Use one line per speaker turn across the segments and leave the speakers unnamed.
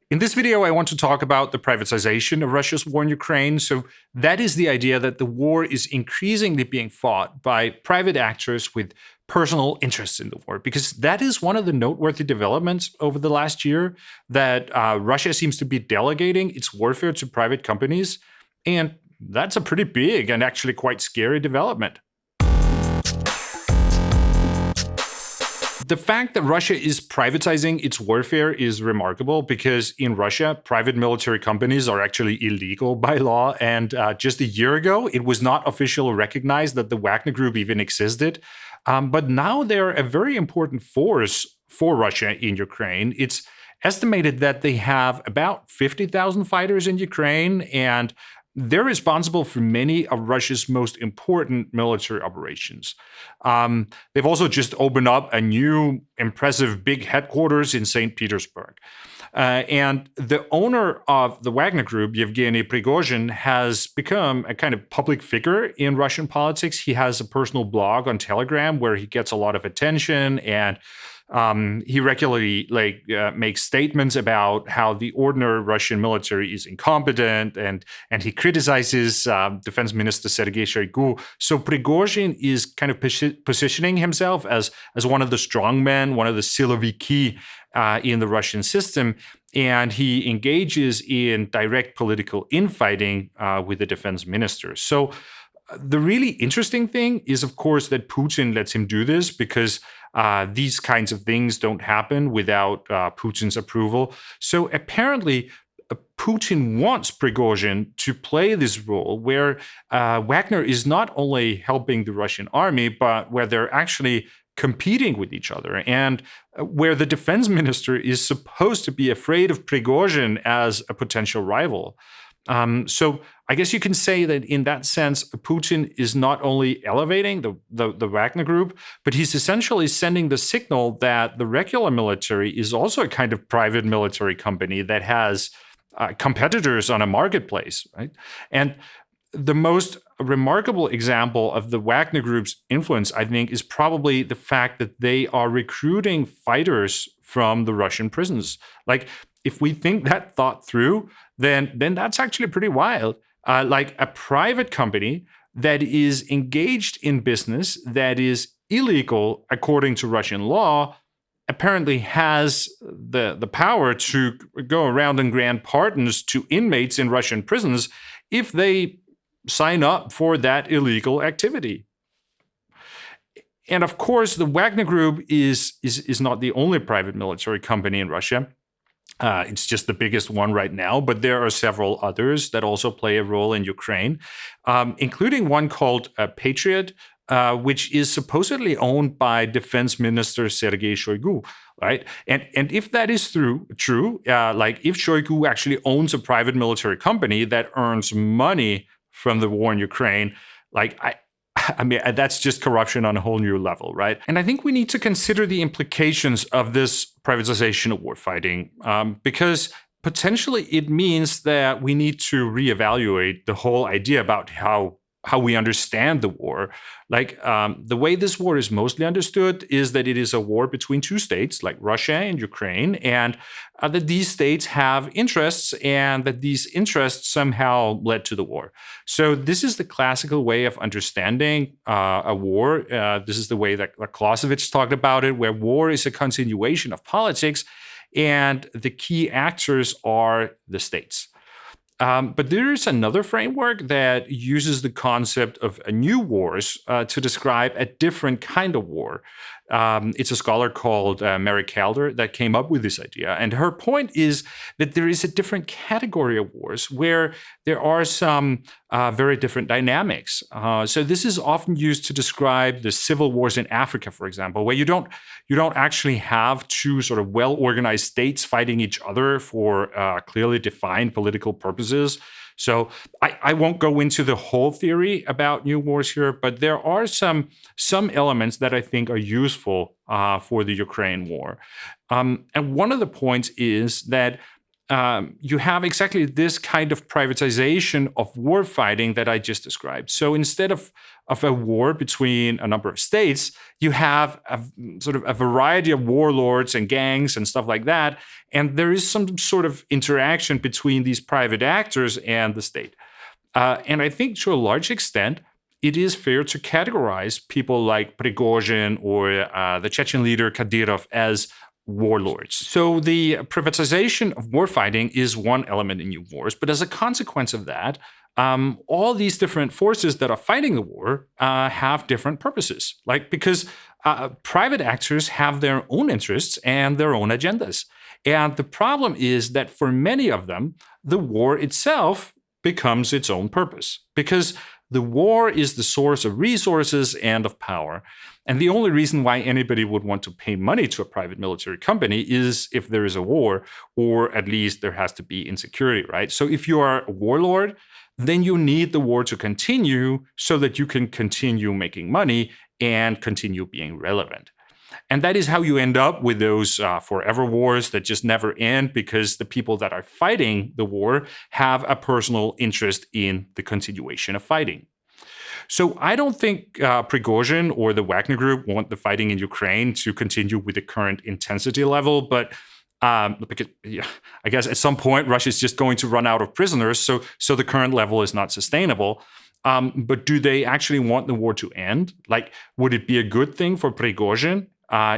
In this video, I want to talk about the privatization of Russia's war in Ukraine. So, that is the idea that the war is increasingly being fought by private actors with personal interests in the war, because that is one of the noteworthy developments over the last year that Russia seems to be delegating its warfare to private companies. And that's a pretty big and actually quite scary development. The fact that Russia is privatizing its warfare is remarkable because in Russia, private military companies are actually illegal by law. And just a year ago, it was not officially recognized that the Wagner Group even existed. But now they're a very important force for Russia in Ukraine. It's estimated that they have about 50,000 fighters in Ukraine, and they're responsible for many of Russia's most important military operations. They've also just opened up a new, impressive big headquarters in St. Petersburg. And the owner of the Wagner Group, Yevgeny Prigozhin, has become a kind of public figure in Russian politics. He has a personal blog on Telegram where he gets a lot of attention, and he regularly makes statements about how the ordinary Russian military is incompetent, and he criticizes Defense Minister Sergei Shoigu. So Prigozhin is kind of positioning himself as one of the strongmen, one of the siloviki in the Russian system, and he engages in direct political infighting with the defense minister. So the really interesting thing is, of course, that Putin lets him do this because these kinds of things don't happen without Putin's approval. So apparently, Putin wants Prigozhin to play this role where Wagner is not only helping the Russian army, but where they're actually competing with each other, and where the defense minister is supposed to be afraid of Prigozhin as a potential rival. So I guess you can say that in that sense, Putin is not only elevating the Wagner Group, but he's essentially sending the signal that the regular military is also a kind of private military company that has competitors on a marketplace, right? And the most remarkable example of the Wagner Group's influence, I think, is probably the fact that they are recruiting fighters from the Russian prisons. Like, if we think that thought through, then that's actually pretty wild. Like a private company that is engaged in business that is illegal according to Russian law apparently has the power to go around and grant pardons to inmates in Russian prisons if they sign up for that illegal activity. And of course, the Wagner Group is not the only private military company in Russia. It's just the biggest one right now, but there are several others that also play a role in Ukraine, including one called Patriot, which is supposedly owned by Defense Minister Sergei Shoigu, right? And if that is true, like if Shoigu actually owns a private military company that earns money from the war in Ukraine, like I mean, that's just corruption on a whole new level, right? And I think we need to consider the implications of this privatization of warfighting, because potentially it means that we need to reevaluate the whole idea about how we understand the war. Like, the way this war is mostly understood is that it is a war between two states, like Russia and Ukraine, and that these states have interests, and that these interests somehow led to the war. So this is the classical way of understanding a war. This is the way that Clausewitz talked about it, where war is a continuation of politics, and the key actors are the states. But there is another framework that uses the concept of new wars to describe a different kind of war. It's a scholar called Mary Calder that came up with this idea. And her point is that there is a different category of wars where there are some very different dynamics. So this is often used to describe the civil wars in Africa, for example, where you don't actually have two sort of well-organized states fighting each other for clearly defined political purposes. So I won't go into the whole theory about new wars here, but there are some elements that I think are useful for the Ukraine war. And one of the points is that you have exactly this kind of privatization of war fighting that I just described. So instead of a war between a number of states, you have sort of a variety of warlords and gangs and stuff like that. And there is some sort of interaction between these private actors and the state. And I think to a large extent, it is fair to categorize people like Prigozhin or the Chechen leader Kadyrov as warlords. So the privatization of warfighting is one element in new wars, but as a consequence of that, all these different forces that are fighting the war have different purposes. Like because private actors have their own interests and their own agendas. And the problem is that for many of them, the war itself becomes its own purpose because the war is the source of resources and of power. And the only reason why anybody would want to pay money to a private military company is if there is a war, or at least there has to be insecurity, right? So if you are a warlord, then you need the war to continue so that you can continue making money and continue being relevant. And that is how you end up with those forever wars that just never end because the people that are fighting the war have a personal interest in the continuation of fighting. So I don't think Prigozhin or the Wagner Group want the fighting in Ukraine to continue with the current intensity level, but because I guess at some point Russia is just going to run out of prisoners, so the current level is not sustainable. But do they actually want the war to end? Like, would it be a good thing for Prigozhin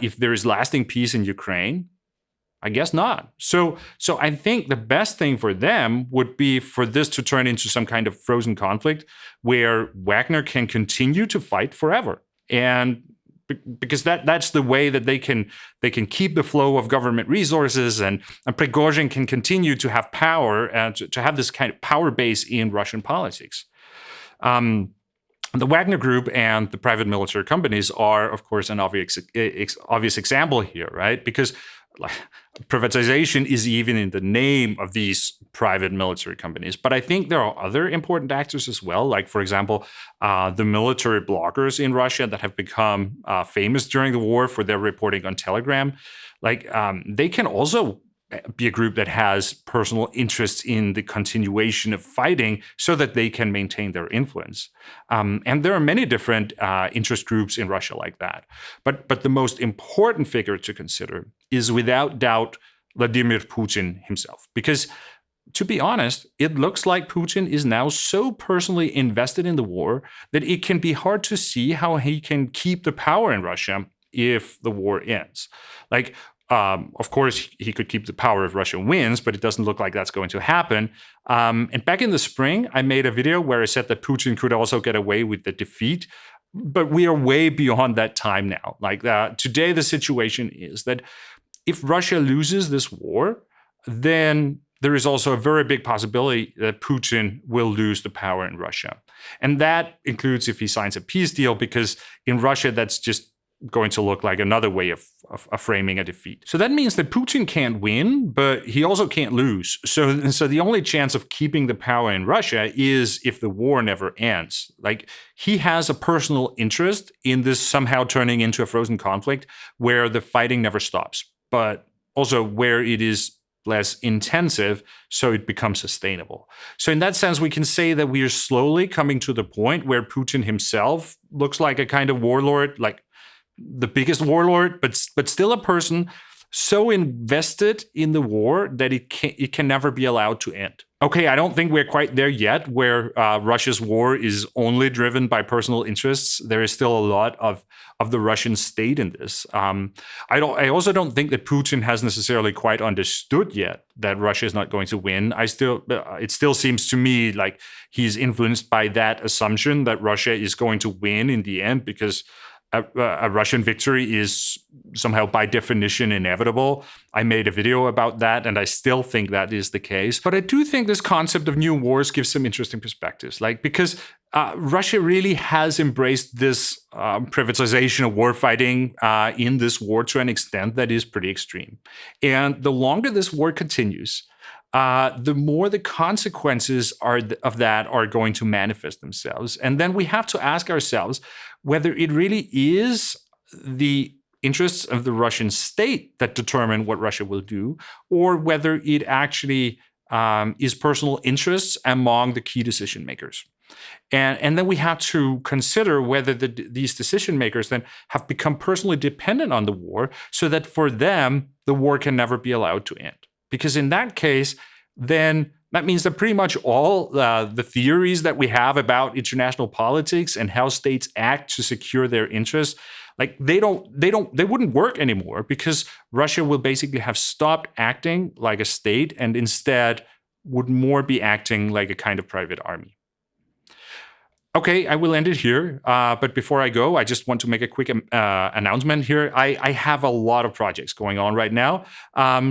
if there is lasting peace in Ukraine? I guess not. So I think the best thing for them would be for this to turn into some kind of frozen conflict where Wagner can continue to fight forever. And because that's the way that they can keep the flow of government resources, and Prigozhin can continue to have power and to have this kind of power base in Russian politics. The Wagner Group and the private military companies are, of course, an obvious example here, right? Because privatization is even in the name of these private military companies. But I think there are other important actors as well, like, for example, the military bloggers in Russia that have become famous during the war for their reporting on Telegram. Like, they can also be a group that has personal interests in the continuation of fighting so that they can maintain their influence. And there are many different interest groups in Russia like that. But the most important figure to consider is without doubt Vladimir Putin himself. Because to be honest, it looks like Putin is now so personally invested in the war that it can be hard to see how he can keep the power in Russia if the war ends. Like, of course, he could keep the power if Russia wins, but it doesn't look like that's going to happen. And back in the spring, I made a video where I said that Putin could also get away with the defeat. But we are way beyond that time now. Like, today, the situation is that if Russia loses this war, then there is also a very big possibility that Putin will lose the power in Russia. And that includes if he signs a peace deal, because in Russia, that's just going to look like another way of framing a defeat. So that means that Putin can't win, but he also can't lose. So the only chance of keeping the power in Russia is if the war never ends. Like, he has a personal interest in this somehow turning into a frozen conflict where the fighting never stops, but also where it is less intensive, so it becomes sustainable. So in that sense, we can say that we are slowly coming to the point where Putin himself looks like a kind of warlord, like the biggest warlord, but still a person so invested in the war that it can never be allowed to end. Okay, I don't think we're quite there yet, where Russia's war is only driven by personal interests. There is still a lot of the Russian state in this. I also don't think that Putin has necessarily quite understood yet that Russia is not going to win. It still seems to me like he's influenced by that assumption that Russia is going to win in the end, because a Russian victory is somehow by definition inevitable. I made a video about that, and I still think that is the case. But I do think this concept of new wars gives some interesting perspectives, because Russia really has embraced this privatization of warfighting in this war to an extent that is pretty extreme. And the longer this war continues, the more the consequences of that are going to manifest themselves. And then we have to ask ourselves whether it really is the interests of the Russian state that determine what Russia will do, or whether it actually is personal interests among the key decision makers. And then we have to consider whether these decision makers then have become personally dependent on the war, so that for them, the war can never be allowed to end. Because in that case, then that means that pretty much all the theories that we have about international politics and how states act to secure their interests, like they wouldn't work anymore, because Russia will basically have stopped acting like a state and instead would more be acting like a kind of private army. Okay, I will end it here. But before I go, I just want to make a quick announcement here. I have a lot of projects going on right now.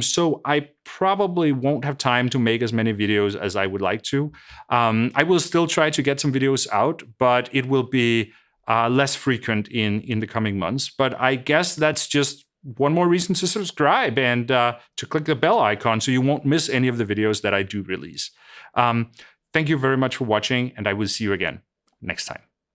So I probably won't have time to make as many videos as I would like to. I will still try to get some videos out, but it will be less frequent in the coming months. But I guess that's just one more reason to subscribe and to click the bell icon so you won't miss any of the videos that I do release. Thank you very much for watching, and I will see you again next time.